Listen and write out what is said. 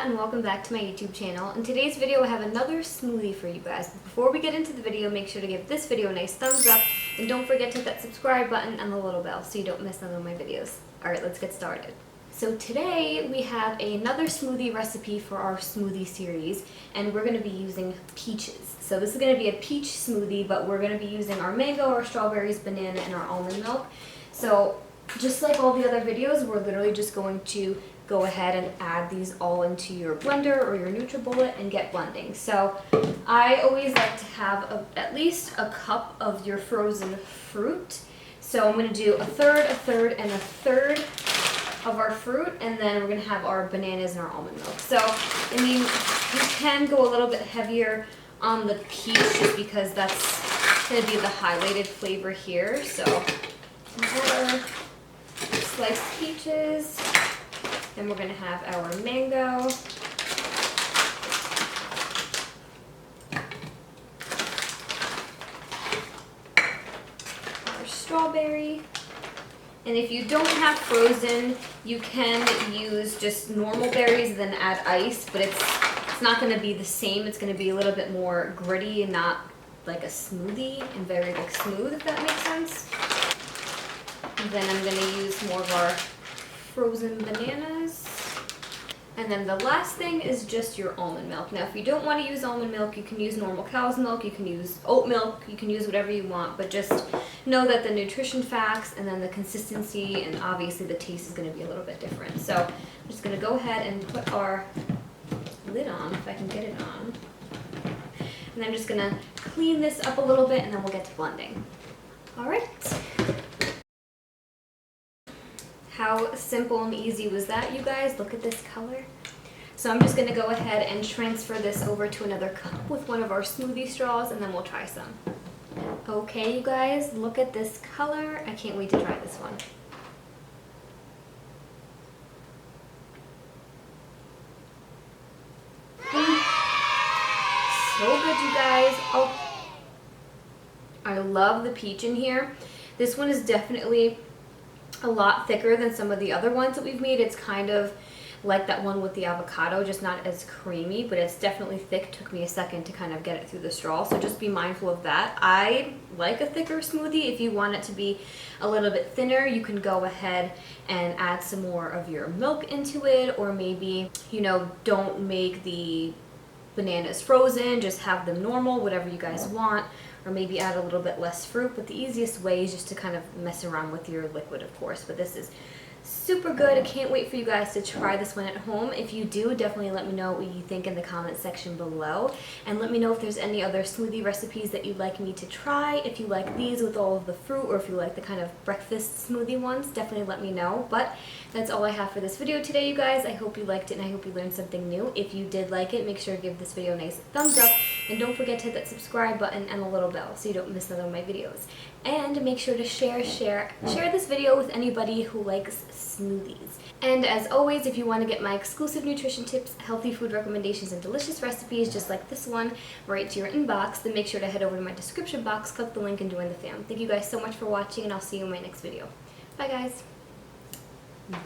and welcome back to my YouTube channel. In today's video I have another smoothie for you guys. But before we get into the video, make sure to give this video a nice thumbs up and don't forget to hit that subscribe button and the little bell so you don't miss none of my videos. Alright, let's get started. So today we have another smoothie recipe for our smoothie series, and we're going to be using peaches. So this is going to be a peach smoothie, but we're going to be using our mango, our strawberries, banana, and our almond milk. So just like all the other videos, we're literally just going to go ahead and add these all into your blender or your NutriBullet and get blending. So I always like to have at least a cup of your frozen fruit. So I'm going to do a third, and a third of our fruit, and then we're going to have our bananas and our almond milk. So, I mean, you can go a little bit heavier on the peach just because that's going to be the highlighted flavor here. So, more sliced peaches. Then we're going to have our mango. Our strawberry. And if you don't have frozen, you can use just normal berries and then add ice, but it's not going to be the same. It's going to be a little bit more gritty and not like a smoothie and very like smooth, if that makes sense. And then I'm going to use more of our frozen bananas. And then the last thing is just your almond milk. Now, if you don't want to use almond milk, you can use normal cow's milk, you can use oat milk, you can use whatever you want, but just know that the nutrition facts and then the consistency and obviously the taste is going to be a little bit different. So I'm just going to go ahead and put our lid on, if I can get it on. And I'm just going to clean this up a little bit and then we'll get to blending. All right. How simple and easy was that, you guys? Look at this color. So I'm just going to go ahead and transfer this over to another cup with one of our smoothie straws, and then we'll try some. Okay, you guys, look at this color. I can't wait to try this one. So good, you guys. Oh, I love the peach in here. This one is definitely a lot thicker than some of the other ones that we've made. It's kind of like that one with the avocado, just not as creamy, but it's definitely thick. Took me a second to kind of get it through the straw, so just be mindful of that. I like a thicker smoothie. If you want it to be a little bit thinner, you can go ahead and add some more of your milk into it, or maybe, you know, don't make the bananas frozen, just have them normal, whatever you guys want. Or maybe add a little bit less fruit, but the easiest way is just to kind of mess around with your liquid, of course. But this is super good. I can't wait for you guys to try this one at home. If you do, definitely let me know what you think in the comment section below. And let me know if there's any other smoothie recipes that you'd like me to try. If you like these with all of the fruit, or if you like the kind of breakfast smoothie ones, definitely let me know. But that's all I have for this video today, you guys. I hope you liked it and I hope you learned something new. If you did like it, make sure to give this video a nice thumbs up. And don't forget to hit that subscribe button and the little bell so you don't miss none of my videos. And make sure to share this video with anybody who likes smoothies. And as always, if you want to get my exclusive nutrition tips, healthy food recommendations, and delicious recipes just like this one right to your inbox, then make sure to head over to my description box, click the link, and join the fam. Thank you guys so much for watching, and I'll see you in my next video. Bye, guys. Bye.